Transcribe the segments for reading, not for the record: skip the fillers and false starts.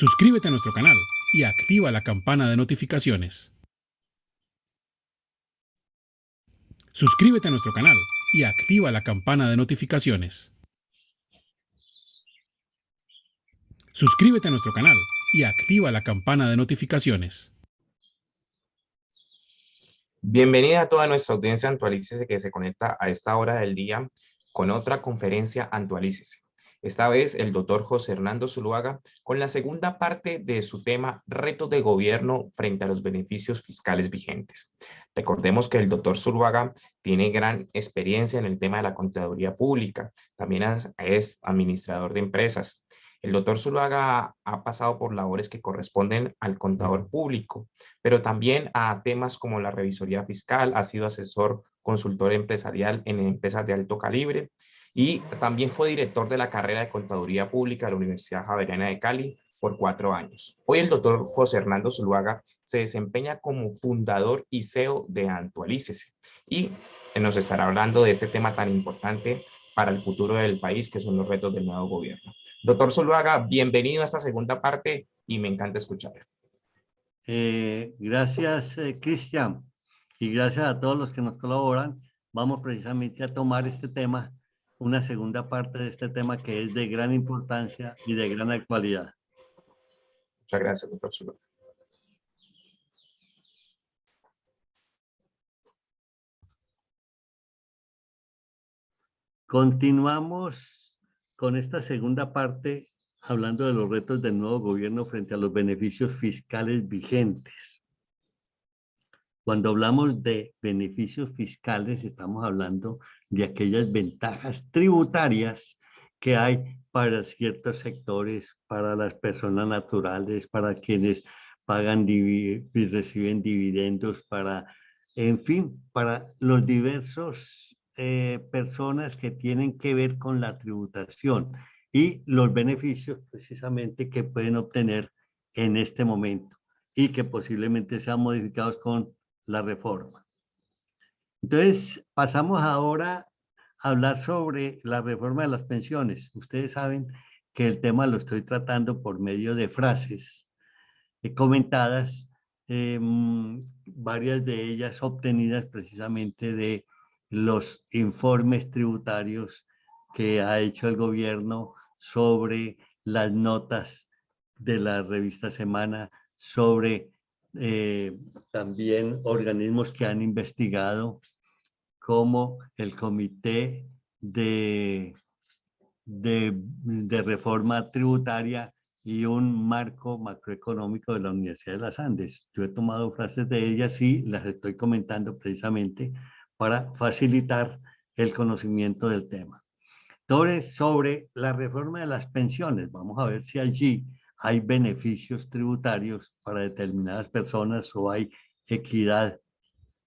Suscríbete a nuestro canal y activa la campana de notificaciones. Suscríbete a nuestro canal y activa la campana de notificaciones. Suscríbete a nuestro canal y activa la campana de notificaciones. Bienvenida a toda nuestra audiencia Actualícese que se conecta a esta hora del día con otra conferencia Actualícese. Esta vez el doctor José Hernando Zuluaga con la segunda parte de su tema Retos de gobierno frente a los beneficios fiscales vigentes. Recordemos que el doctor Zuluaga tiene gran experiencia en el tema de la contaduría pública, también es administrador de empresas. El doctor Zuluaga ha pasado por labores que corresponden al contador público, pero también a temas como la revisoría fiscal, ha sido asesor consultor empresarial en empresas de alto calibre y también fue director de la carrera de Contaduría Pública de la Universidad Javeriana de Cali por 4 años. Hoy el doctor José Hernando Zuluaga se desempeña como fundador y CEO de Actualícese y nos estará hablando de este tema tan importante para el futuro del país, que son los retos del nuevo gobierno. Doctor Zuluaga, bienvenido a esta segunda parte y me encanta escuchar. Gracias, Cristian, y gracias a todos los que nos colaboran. Vamos precisamente a tomar este tema, una segunda parte de este tema que es de gran importancia y de gran actualidad. Muchas gracias, doctor Zuluaga. Continuamos con esta segunda parte hablando de los retos del nuevo gobierno frente a los beneficios fiscales vigentes. Cuando hablamos de beneficios fiscales, estamos hablando de aquellas ventajas tributarias que hay para ciertos sectores, para las personas naturales, para quienes pagan y reciben dividendos, en fin, para los diversos personas que tienen que ver con la tributación y los beneficios precisamente que pueden obtener en este momento y que posiblemente sean modificados con la reforma. Entonces, pasamos ahora a hablar sobre la reforma de las pensiones. Ustedes saben que el tema lo estoy tratando por medio de frases comentadas, varias de ellas obtenidas precisamente de los informes tributarios que ha hecho el gobierno sobre las notas de la revista Semana, sobre también organismos que han investigado, como el Comité de Reforma Tributaria y un marco macroeconómico de la Universidad de las Andes. Yo he tomado frases de ellas y las estoy comentando precisamente para facilitar el conocimiento del tema. Entonces, sobre la reforma de las pensiones, vamos a ver si allí hay beneficios tributarios para determinadas personas o hay equidad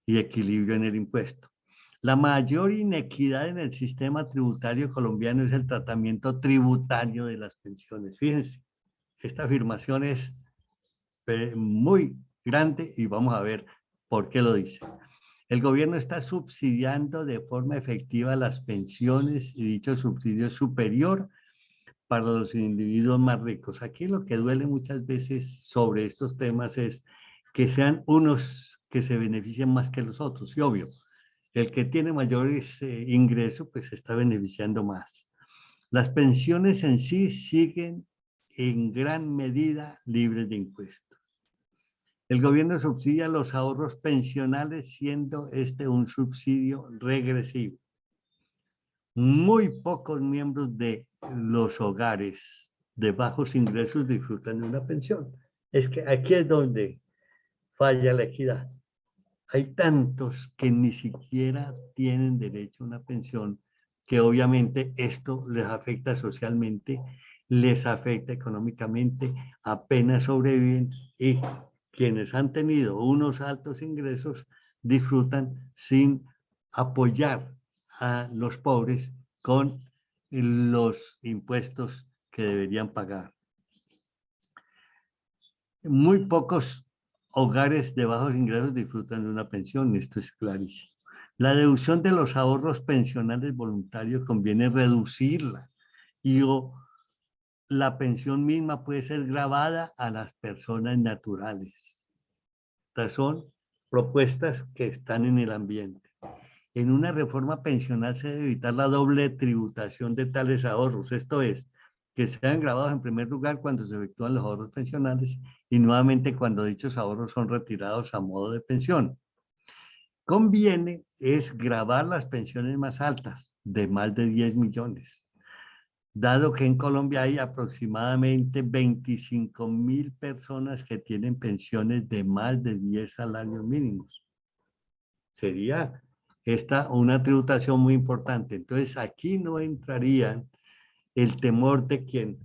y equilibrio en el impuesto. La mayor inequidad en el sistema tributario colombiano es el tratamiento tributario de las pensiones. Fíjense, esta afirmación es muy grande y vamos a ver por qué lo dice. El gobierno está subsidiando de forma efectiva las pensiones y dicho subsidio es superior para los individuos más ricos. Aquí lo que duele muchas veces sobre estos temas es que sean unos que se beneficien más que los otros, y obvio, el que tiene mayores ingresos pues se está beneficiando más. Las pensiones en sí siguen en gran medida libres de impuestos. El gobierno subsidia los ahorros pensionales, siendo este un subsidio regresivo. Muy pocos miembros de los hogares de bajos ingresos disfrutan de una pensión. Es que aquí es donde falla la equidad. Hay tantos que ni siquiera tienen derecho a una pensión, que obviamente esto les afecta socialmente, les afecta económicamente, apenas sobreviven, y quienes han tenido unos altos ingresos disfrutan sin apoyar a los pobres con los impuestos que deberían pagar. Muy pocos hogares de bajos ingresos disfrutan de una pensión, esto es clarísimo. La deducción de los ahorros pensionales voluntarios conviene reducirla y la pensión misma puede ser gravada a las personas naturales. Estas son propuestas que están en el ambiente. En una reforma pensional se debe evitar la doble tributación de tales ahorros, esto es, que sean gravados en primer lugar cuando se efectúan los ahorros pensionales y nuevamente cuando dichos ahorros son retirados a modo de pensión. Conviene es gravar las pensiones más altas, de más de 10 millones, dado que en Colombia hay aproximadamente 25.000 personas que tienen pensiones de más de 10 salarios mínimos. Sería esta una tributación muy importante. Entonces, aquí no entraría el temor de quien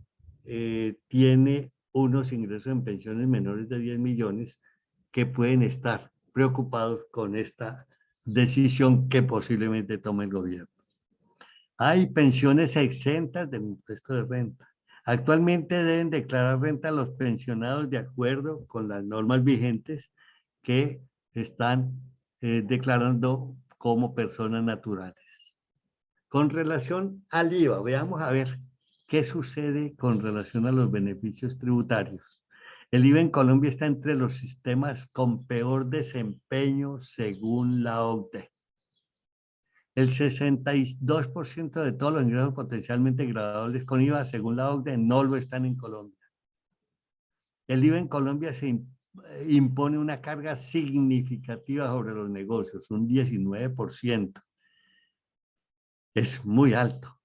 tiene unos ingresos en pensiones menores de 10 millones que pueden estar preocupados con esta decisión que posiblemente tome el gobierno. Hay pensiones exentas del impuesto de renta. Actualmente deben declarar renta los pensionados de acuerdo con las normas vigentes que están declarando como personas naturales. Con relación al IVA, veamos a ver qué sucede con relación a los beneficios tributarios. El IVA en Colombia está entre los sistemas con peor desempeño según la OCDE. El 62% de todos los ingresos potencialmente gravables con IVA, según la OCDE, no lo están en Colombia. El IVA en Colombia se impone una carga significativa sobre los negocios, un 19%. Es muy alto.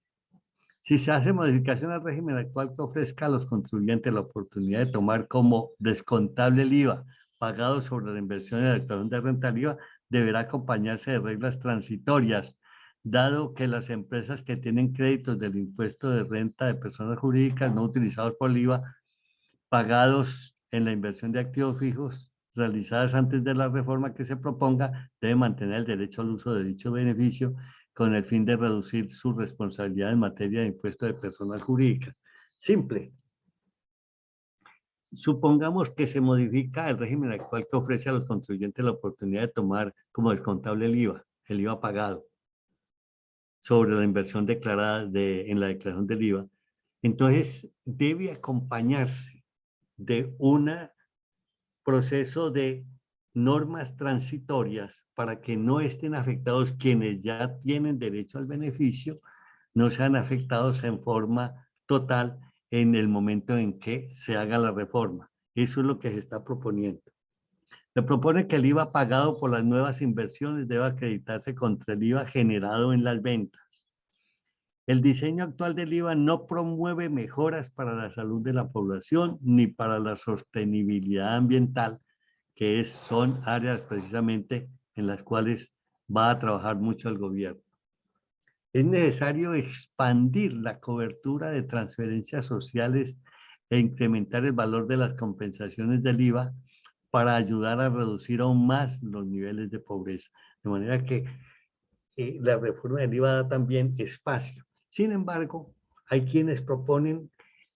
Si se hace modificación al régimen actual que ofrezca a los contribuyentes la oportunidad de tomar como descontable el IVA pagado sobre la inversión y la declaración de renta, el IVA deberá acompañarse de reglas transitorias, dado que las empresas que tienen créditos del impuesto de renta de personas jurídicas no utilizados por el IVA, pagados en la inversión de activos fijos, realizadas antes de la reforma que se proponga, deben mantener el derecho al uso de dicho beneficio con el fin de reducir su responsabilidad en materia de impuesto de personas jurídicas. Simple. Supongamos que se modifica el régimen actual que ofrece a los contribuyentes la oportunidad de tomar como descontable el IVA pagado sobre la inversión declarada en la declaración del IVA. Entonces, debe acompañarse de un proceso de normas transitorias para que no estén afectados quienes ya tienen derecho al beneficio, no sean afectados en forma total en el momento en que se haga la reforma. Eso es lo que se está proponiendo. Se propone que el IVA pagado por las nuevas inversiones deba acreditarse contra el IVA generado en las ventas. El diseño actual del IVA no promueve mejoras para la salud de la población ni para la sostenibilidad ambiental, que son áreas precisamente en las cuales va a trabajar mucho el gobierno. Es necesario expandir la cobertura de transferencias sociales e incrementar el valor de las compensaciones del IVA para ayudar a reducir aún más los niveles de pobreza. De manera que la reforma del IVA da también espacio. Sin embargo, hay quienes proponen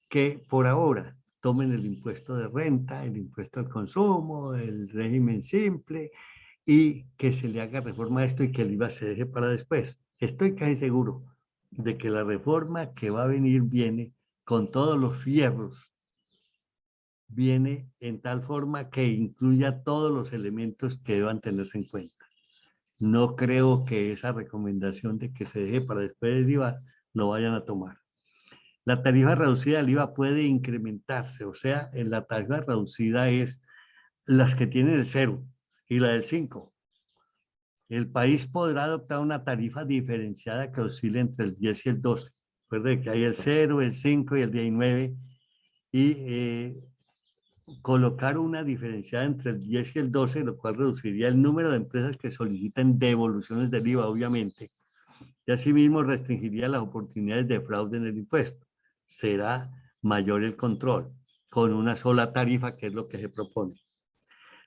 que por ahora tomen el impuesto de renta, el impuesto al consumo, el régimen simple y que se le haga reforma a esto y que el IVA se deje para después. Estoy casi seguro de que la reforma que va a venir viene con todos los fierros, viene en tal forma que incluya todos los elementos que deban tenerse en cuenta. No creo que esa recomendación de que se deje para después del IVA lo vayan a tomar. La tarifa reducida del IVA puede incrementarse, o sea, en la tarifa reducida es las que tienen el 0 y la del 5. El país podrá adoptar una tarifa diferenciada que oscile entre el 10 y el 12. Recuerde que hay el 0, el 5 y el 19 y colocar una diferenciada entre el 10 y el 12, lo cual reduciría el número de empresas que soliciten devoluciones del IVA, obviamente, y asimismo restringiría las oportunidades de fraude en el impuesto. Será mayor el control con una sola tarifa, que es lo que se propone.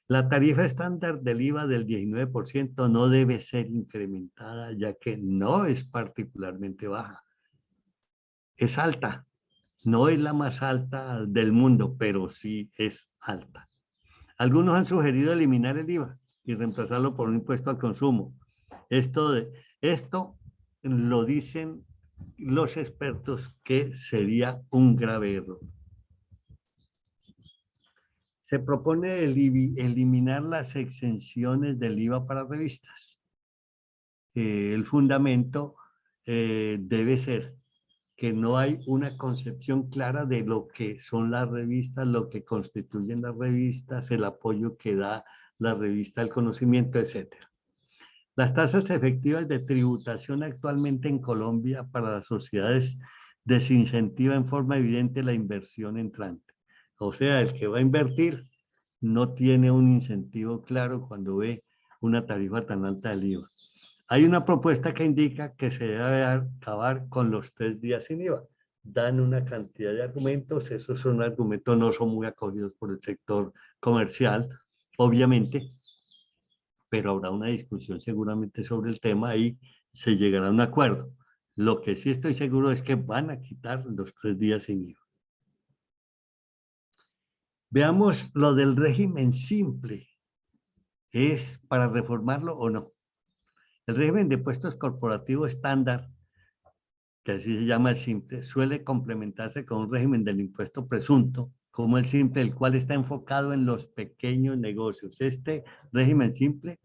La tarifa estándar del IVA del 19% no debe ser incrementada, ya que no es particularmente baja. Es alta. No es la más alta del mundo, pero sí es alta. Algunos han sugerido eliminar el IVA y reemplazarlo por un impuesto al consumo. Esto lo dicen los expertos que sería un grave error. Se propone eliminar las exenciones del IVA para revistas. El fundamento debe ser que no hay una concepción clara de lo que son las revistas, lo que constituyen las revistas, el apoyo que da la revista al conocimiento, etc. Las tasas efectivas de tributación actualmente en Colombia para las sociedades desincentiva en forma evidente la inversión entrante. O sea, el que va a invertir no tiene un incentivo claro cuando ve una tarifa tan alta del IVA. Hay una propuesta que indica que se debe acabar con los 3 días sin IVA. Dan una cantidad de argumentos, esos son argumentos no son muy acogidos por el sector comercial, obviamente, pero habrá una discusión seguramente sobre el tema y se llegará a un acuerdo. Lo que sí estoy seguro es que van a quitar los 3 días sin IVA. Veamos lo del régimen simple. ¿Es para reformarlo o no? El régimen de impuestos corporativo estándar, que así se llama el simple, suele complementarse con un régimen del impuesto presunto, como el simple, el cual está enfocado en los pequeños negocios. Este régimen simple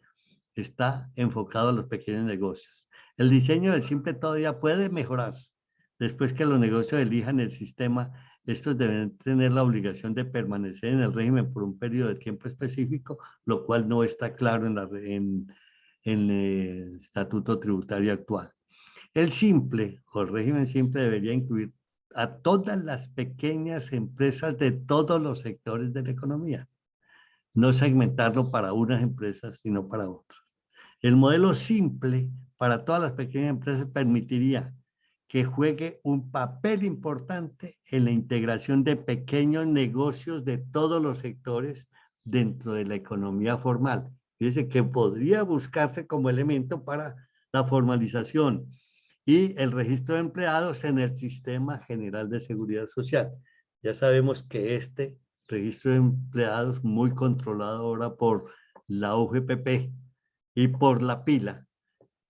está enfocado a los pequeños negocios. El diseño del simple todavía puede mejorarse. Después que los negocios elijan el sistema, estos deben tener la obligación de permanecer en el régimen por un periodo de tiempo específico, lo cual no está claro en el estatuto tributario actual. El simple o el régimen simple debería incluir a todas las pequeñas empresas de todos los sectores de la economía, no segmentarlo para unas empresas, sino para otras. El modelo simple para todas las pequeñas empresas permitiría que juegue un papel importante en la integración de pequeños negocios de todos los sectores dentro de la economía formal. Fíjese que podría buscarse como elemento para la formalización y el registro de empleados en el Sistema General de Seguridad Social. Ya sabemos que este registro de empleados, muy controlado ahora por la UGPP y por la pila,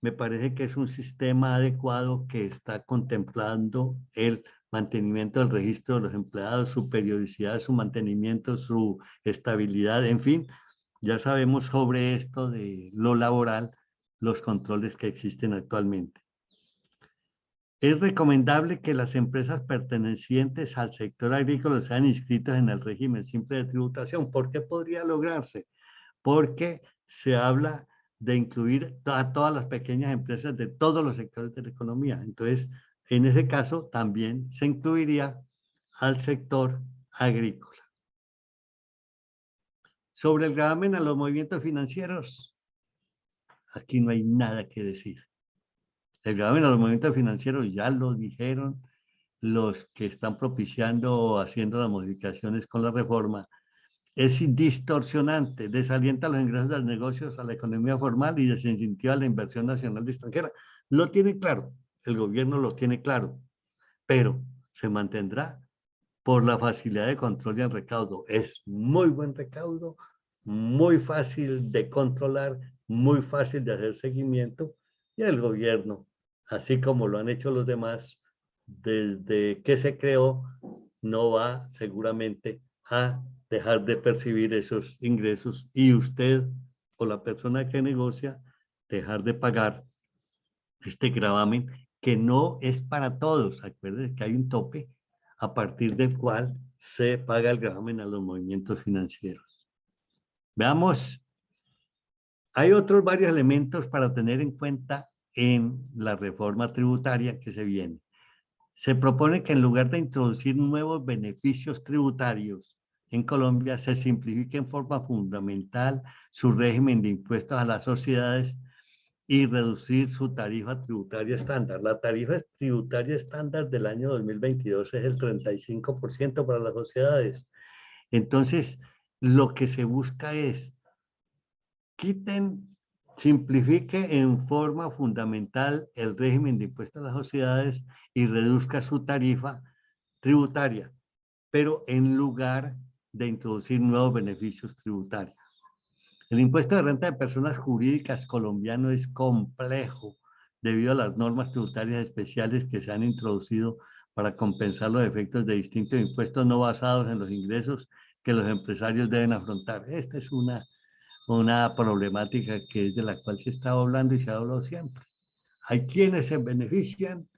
me parece que es un sistema adecuado que está contemplando el mantenimiento del registro de los empleados, su periodicidad, su mantenimiento, su estabilidad, en fin, ya sabemos sobre esto de lo laboral, los controles que existen actualmente. Es recomendable que las empresas pertenecientes al sector agrícola sean inscritas en el régimen simple de tributación. ¿Por qué podría lograrse? Porque se habla de incluir a todas las pequeñas empresas de todos los sectores de la economía. Entonces, en ese caso, también se incluiría al sector agrícola. Sobre el gravamen a los movimientos financieros, aquí no hay nada que decir. El gravamen a los movimientos financieros ya lo dijeron los que están propiciando o haciendo las modificaciones con la reforma. Es distorsionante, desalienta los ingresos de los negocios a la economía formal y desincentiva la inversión nacional y extranjera. Lo tiene claro, el gobierno lo tiene claro, pero se mantendrá por la facilidad de control y el recaudo. Es muy buen recaudo, muy fácil de controlar, muy fácil de hacer seguimiento y el gobierno, así como lo han hecho los demás, desde que se creó, no va seguramente a dejar de percibir esos ingresos y usted o la persona que negocia dejar de pagar este gravamen que no es para todos. Acuérdense que hay un tope a partir del cual se paga el gravamen a los movimientos financieros. Veamos, hay otros varios elementos para tener en cuenta en la reforma tributaria que se viene. Se propone que en lugar de introducir nuevos beneficios tributarios en Colombia, se simplifique en forma fundamental su régimen de impuestos a las sociedades y reducir su tarifa tributaria estándar. La tarifa tributaria estándar del año 2022 es el 35% para las sociedades. Entonces, lo que se busca es simplifique en forma fundamental el régimen de impuestos a las sociedades y reduzca su tarifa tributaria, pero en lugar de introducir nuevos beneficios tributarios. El impuesto de renta de personas jurídicas colombiano es complejo debido a las normas tributarias especiales que se han introducido para compensar los efectos de distintos impuestos no basados en los ingresos que los empresarios deben afrontar. Esta es una problemática que es de la cual se está hablando y se ha hablado siempre. Hay quienes se benefician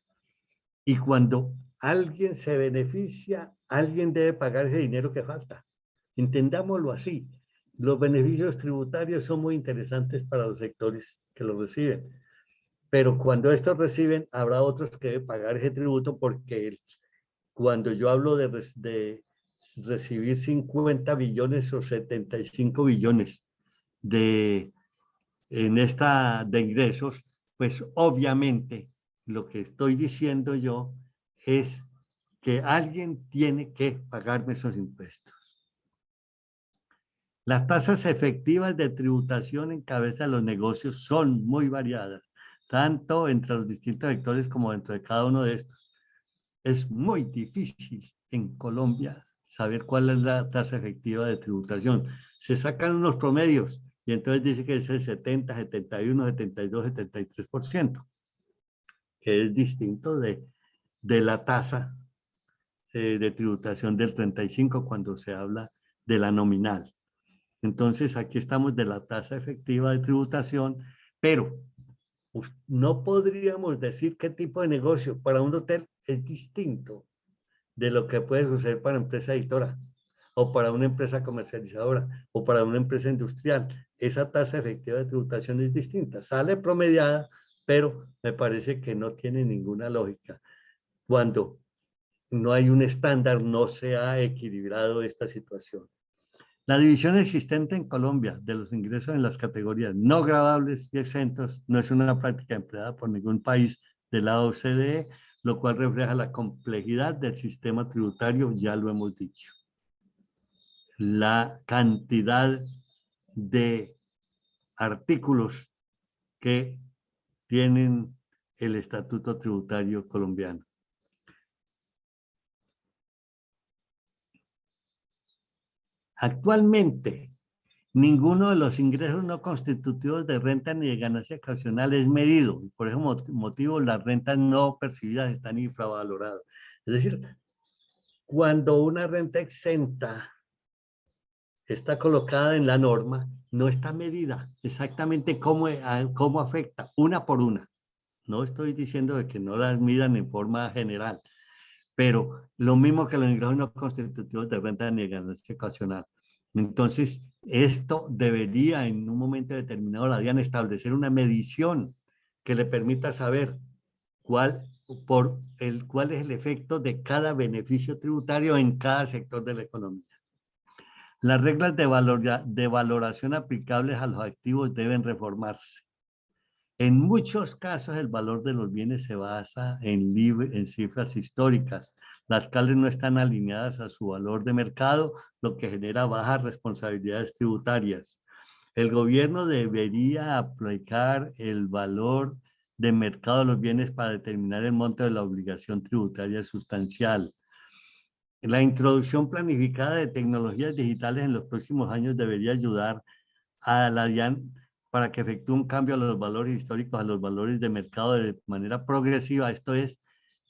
y cuando alguien se beneficia, alguien debe pagar ese dinero que falta. Entendámoslo así. Los beneficios tributarios son muy interesantes para los sectores que los reciben, pero cuando estos reciben, habrá otros que deben pagar ese tributo porque cuando yo hablo de recibir 50 billones o 75 billones de ingresos, pues obviamente lo que estoy diciendo yo es que alguien tiene que pagarme esos impuestos. Las tasas efectivas de tributación en cabeza de los negocios son muy variadas, tanto entre los distintos sectores como dentro de cada uno de estos. Es muy difícil en Colombia saber cuál es la tasa efectiva de tributación. Se sacan unos promedios y entonces dice que es el 70, 71, 72, 73%, que es distinto de la tasa de tributación del 35 cuando se habla de la nominal. Entonces aquí estamos de la tasa efectiva de tributación, pero no podríamos decir qué tipo de negocio para un hotel es distinto de lo que puede suceder para una empresa editora o para una empresa comercializadora o para una empresa industrial. Esa tasa efectiva de tributación es distinta, sale promediada, pero me parece que no tiene ninguna lógica. Cuando no hay un estándar, no se ha equilibrado esta situación. La división existente en Colombia de los ingresos en las categorías no gravables y exentos no es una práctica empleada por ningún país de la OCDE, lo cual refleja la complejidad del sistema tributario, ya lo hemos dicho. La cantidad de artículos que tienen el Estatuto Tributario colombiano. Actualmente, ninguno de los ingresos no constitutivos de renta ni de ganancia ocasional es medido. Por ese motivo, las rentas no percibidas están infravaloradas. Es decir, cuando una renta exenta está colocada en la norma, no está medida exactamente cómo afecta, una por una. No estoy diciendo de que no las midan en forma general, pero lo mismo que los ingresos no constitutivos de renta ni de ganancia ocasional. Entonces, esto debería en un momento determinado la DIAN establecer una medición que le permita saber cuál es el efecto de cada beneficio tributario en cada sector de la economía. Las reglas de valoración aplicables a los activos deben reformarse. En muchos casos el valor de los bienes se basa en cifras históricas, las cuales no están alineadas a su valor de mercado, lo que genera bajas responsabilidades tributarias. El gobierno debería aplicar el valor de mercado de los bienes para determinar el monto de la obligación tributaria sustancial. La introducción planificada de tecnologías digitales en los próximos años debería ayudar a la DIAN para que efectúe un cambio a los valores históricos, a los valores de mercado de manera progresiva, esto es,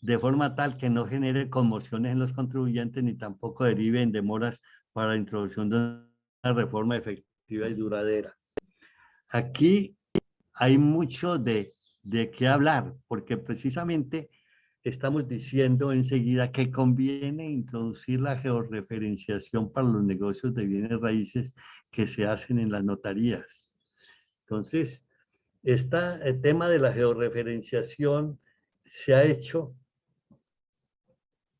de forma tal que no genere conmociones en los contribuyentes ni tampoco derive en demoras para la introducción de una reforma efectiva y duradera. Aquí hay mucho de qué hablar, porque precisamente estamos diciendo enseguida que conviene introducir la georreferenciación para los negocios de bienes raíces que se hacen en las notarías. Entonces, el tema de la georreferenciación se ha hecho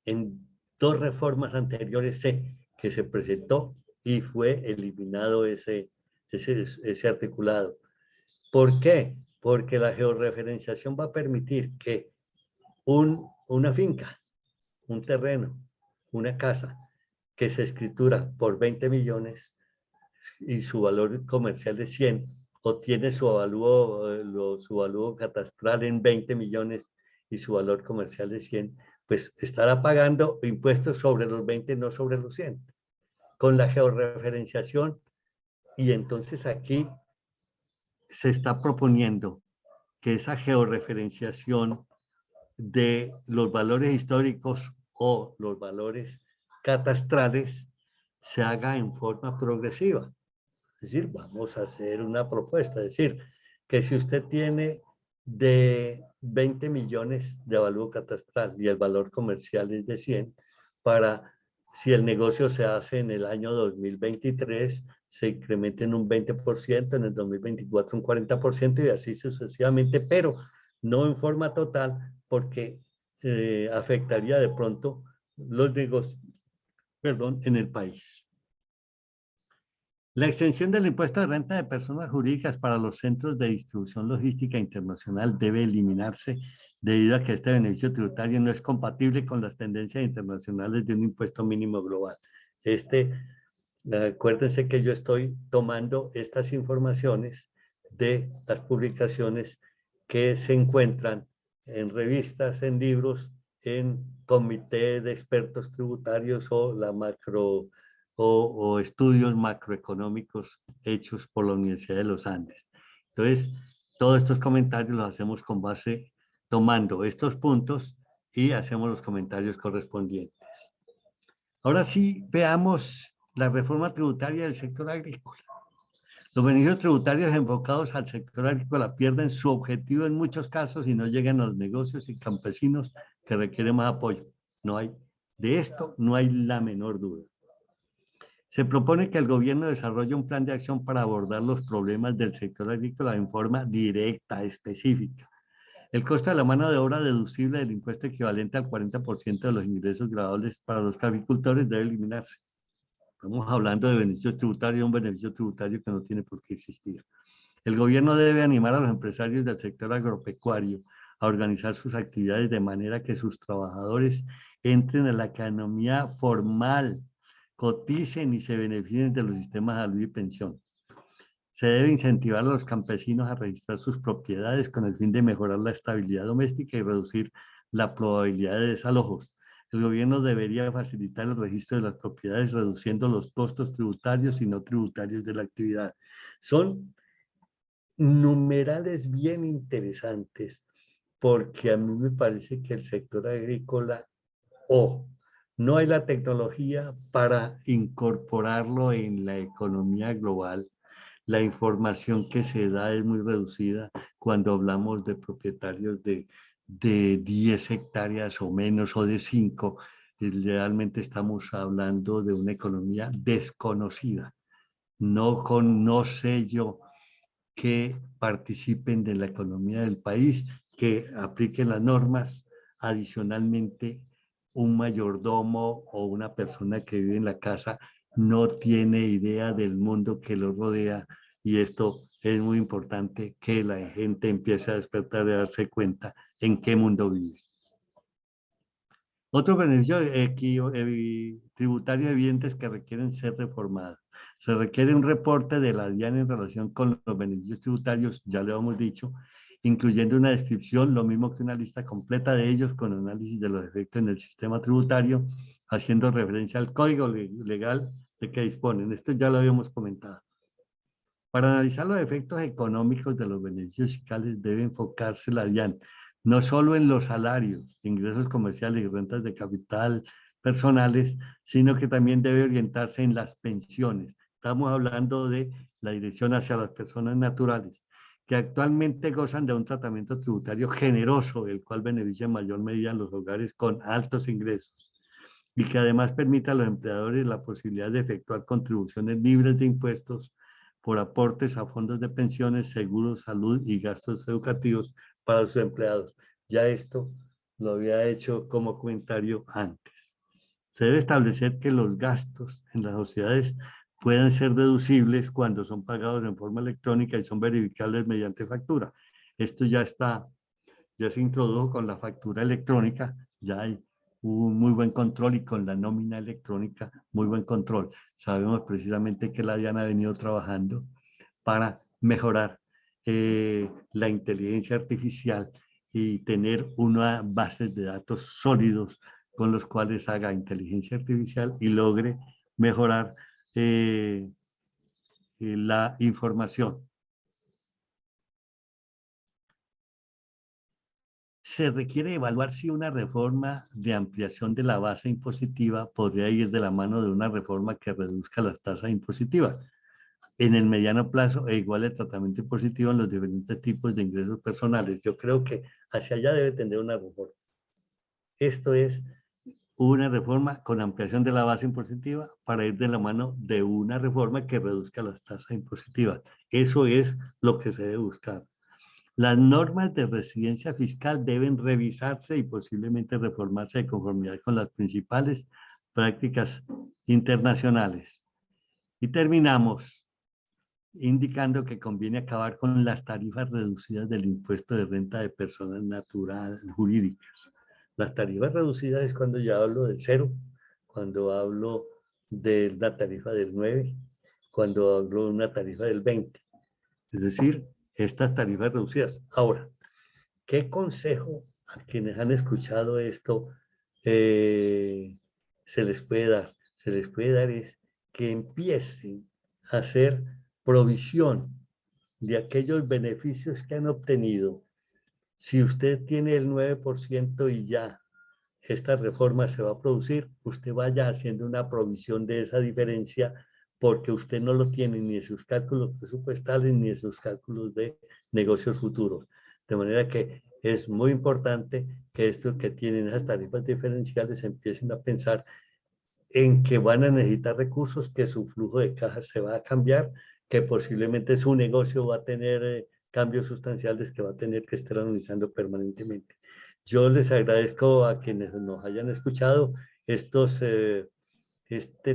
en 2 reformas anteriores que se presentó y fue eliminado ese articulado. ¿Por qué? Porque la georreferenciación va a permitir que una finca, un terreno, una casa que se escritura por 20 millones y su valor comercial es 100, obtiene su avalúo catastral en 20 millones y su valor comercial es 100, pues estará pagando impuestos sobre los 20, no sobre los 100. Con la georreferenciación, y entonces aquí se está proponiendo que esa georreferenciación de los valores históricos o los valores catastrales se haga en forma progresiva. Es decir, vamos a hacer una propuesta, es decir, que si usted tiene de 20 millones de valor catastral y el valor comercial es de 100, si el negocio se hace en el año 2023, se incrementa en un 20%, en el 2024 un 40% y así sucesivamente, pero no en forma total porque afectaría de pronto los negocios, en el país. La extensión del impuesto de renta de personas jurídicas para los centros de distribución logística internacional debe eliminarse debido a que este beneficio tributario no es compatible con las tendencias internacionales de un impuesto mínimo global. Acuérdense que yo estoy tomando estas informaciones de las publicaciones que se encuentran en revistas, en libros, en comité de expertos tributarios o o estudios macroeconómicos hechos por la Universidad de los Andes. Entonces, todos estos comentarios los hacemos con base, tomando estos puntos y hacemos los comentarios correspondientes. Ahora sí, veamos la reforma tributaria del sector agrícola. Los beneficios tributarios enfocados al sector agrícola pierden su objetivo en muchos casos y no llegan a los negocios y campesinos que requieren más apoyo. De esto no hay la menor duda. Se propone que el gobierno desarrolle un plan de acción para abordar los problemas del sector agrícola en forma directa, específica. El costo de la mano de obra deducible del impuesto equivalente al 40% de los ingresos gravables para los agricultores debe eliminarse. Estamos hablando de beneficios tributarios, un beneficio tributario que no tiene por qué existir. El gobierno debe animar a los empresarios del sector agropecuario a organizar sus actividades de manera que sus trabajadores entren a la economía formal, coticen y se beneficien de los sistemas de salud y pensión. Se debe incentivar a los campesinos a registrar sus propiedades con el fin de mejorar la estabilidad doméstica y reducir la probabilidad de desalojos. El gobierno debería facilitar el registro de las propiedades reduciendo los costos tributarios y no tributarios de la actividad. Son numerales bien interesantes porque a mí me parece que el sector agrícola no hay la tecnología para incorporarlo en la economía global. La información que se da es muy reducida cuando hablamos de propietarios de 10 hectáreas o menos o de 5. Realmente estamos hablando de una economía desconocida, no sé yo que participen de la economía del país, que apliquen las normas. Adicionalmente, un mayordomo o una persona que vive en la casa no tiene idea del mundo que lo rodea y esto es muy importante que la gente empiece a despertar y a darse cuenta en qué mundo vive. Otros beneficios tributarios evidentes que requieren ser reformados. Se requiere un reporte de la DIAN en relación con los beneficios tributarios, ya lo hemos dicho, incluyendo una descripción, lo mismo que una lista completa de ellos con análisis de los efectos en el sistema tributario, haciendo referencia al código legal de que disponen. Esto ya lo habíamos comentado. Para analizar los efectos económicos de los beneficios fiscales debe enfocarse la DIAN no solo en los salarios, ingresos comerciales y rentas de capital personales, sino que también debe orientarse en las pensiones. Estamos hablando de la dirección hacia las personas naturales, que actualmente gozan de un tratamiento tributario generoso, el cual beneficia en mayor medida a los hogares con altos ingresos, y que además permite a los empleadores la posibilidad de efectuar contribuciones libres de impuestos por aportes a fondos de pensiones, seguros, salud y gastos educativos para sus empleados. Ya esto lo había hecho como comentario antes. Se debe establecer que los gastos en las sociedades puedan ser deducibles cuando son pagados en forma electrónica y son verificables mediante factura. Esto ya se introdujo con la factura electrónica, ya hay un muy buen control y con la nómina electrónica, muy buen control. Sabemos precisamente que la DIAN ha venido trabajando para mejorar la inteligencia artificial y tener una base de datos sólidos con los cuales haga inteligencia artificial y logre mejorar la información. se requiere evaluar si una reforma de ampliación de la base impositiva podría ir de la mano de una reforma que reduzca las tasas impositivas en el mediano plazo e igual el tratamiento impositivo en los diferentes tipos de ingresos personales. Yo creo que hacia allá debe tender una reforma. Esto es una reforma con ampliación de la base impositiva para ir de la mano de una reforma que reduzca las tasas impositivas. Eso es lo que se debe buscar. Las normas de residencia fiscal deben revisarse y posiblemente reformarse de conformidad con las principales prácticas internacionales. Y terminamos indicando que conviene acabar con las tarifas reducidas del impuesto de renta de personas naturales jurídicas. Las tarifas reducidas es cuando ya hablo del 0, cuando hablo de la tarifa del 9, cuando hablo de una tarifa del 20. Es decir, estas tarifas reducidas. Ahora, ¿qué consejo a quienes han escuchado esto se les puede dar? Se les puede dar es que empiecen a hacer provisión de aquellos beneficios que han obtenido. Si usted tiene el 9% y ya esta reforma se va a producir, usted vaya haciendo una provisión de esa diferencia porque usted no lo tiene ni en sus cálculos presupuestales ni en sus cálculos de negocios futuros. De manera que es muy importante que estos que tienen esas tarifas diferenciales empiecen a pensar en que van a necesitar recursos, que su flujo de caja se va a cambiar, que posiblemente su negocio va a tener cambios sustanciales que va a tener que estar analizando permanentemente. Yo les agradezco a quienes nos hayan escuchado este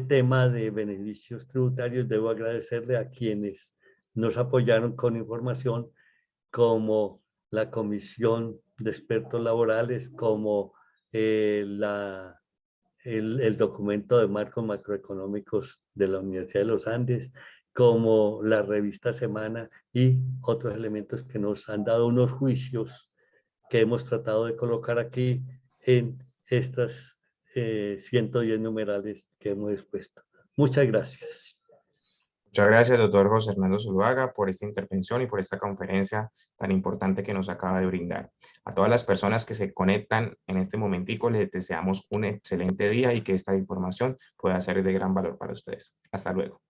tema de beneficios tributarios. Debo agradecerle a quienes nos apoyaron con información como la Comisión de Expertos Laborales, como el documento de marcos macroeconómicos de la Universidad de los Andes, como la revista Semana y otros elementos que nos han dado unos juicios que hemos tratado de colocar aquí en estas 110 numerales que hemos expuesto. Muchas gracias. Muchas gracias, doctor José Hernando Zuluaga, por esta intervención y por esta conferencia tan importante que nos acaba de brindar. A todas las personas que se conectan en este momentico, les deseamos un excelente día y que esta información pueda ser de gran valor para ustedes. Hasta luego.